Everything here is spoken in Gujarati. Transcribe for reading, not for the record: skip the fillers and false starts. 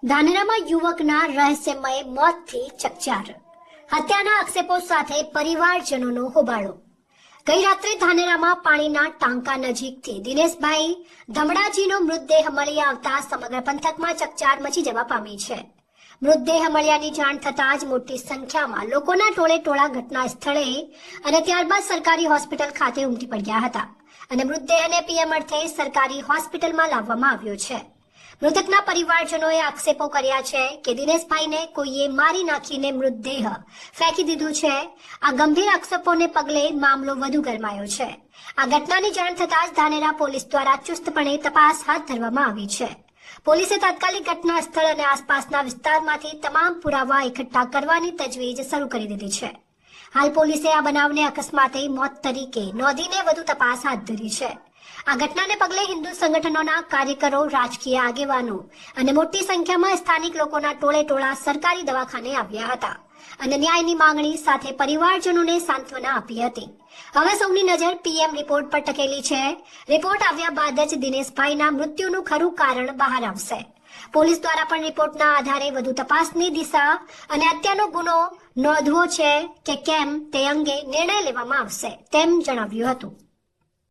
ધાનેરામાં યુવકના રહસ્યમય મોતથી ચકચાર. હત્યાના આક્ષેપો સાથે પરિવારજનોનો હોબાળો. ગઈ રાત્રે ધાનેરામાં પાણીના ટાંકા નજીકથી દિનેશભાઈ ધમડાજીનો મૃતદેહ મળી આવતા સમગ્ર પંથકમાં ચકચાર મચી જવા પામી છે. મૃતદેહ મળ્યાની જાણ થતાં જ મોટી સંખ્યામાં લોકોના ટોળે ટોળા ઘટના સ્થળે અને ત્યારબાદ સરકારી હોસ્પિટલ ખાતે ઉમટી પડ્યા હતા અને મૃતદેહને પીએમ અર્થે સરકારી હોસ્પિટલમાં લાવવામાં આવ્યો છે. મૃતકના પરિવારજનોએ આક્ષેપો કર્યા છે કે દિનેશભાઈને કોઈએ મારી નાખીને મૃતદેહ ફેંકી દીધું છે. આ ગંભીર આક્ષેપોને પગલે મામલો વધુ ગરમાયો છે. આ ઘટનાની જાણ થતાં જ ધાનેરા પોલીસ દ્વારા ચુસ્તપણે તપાસ હાથ ધરવામાં આવી છે. પોલીસે તાત્કાલિક ઘટના સ્થળ અને આસપાસના વિસ્તારમાંથી તમામ પુરાવા એકઠા કરવાની તજવીજ શરૂ કરી દીધી છે. હાલ પોલીસે આ બનાવને અકસ્માતે મોત તરીકે નોંધીને વધુ તપાસ હાથ ધરી છે. આ ઘટનાને પગલે હિન્દુ સંગઠનોના કાર્યકરો, રાજકીય આગેવાનો અને મોટી સંખ્યામાં સ્થાનિક લોકોના ટોળે ટોળા સરકારી દવાખાને આવ્યા હતા અને ન્યાયની માંગણી સાથે પરિવારજનોને સાંત્વના આપી હતી. હવે સૌની નજર પીએમ રિપોર્ટ પર ટકેલી છે. રિપોર્ટ આવ્યા બાદ જ દિનેશભાઈના મૃત્યુનું ખરું કારણ બહાર આવશે. પોલીસ દ્વારા પણ રિપોર્ટના આધારે વધુ તપાસની દિશા અને હત્યાનો ગુનો નોંધવો છે કે કેમ તે અંગે નિર્ણય લેવામાં આવશે તેમ જણાવ્યું હતું.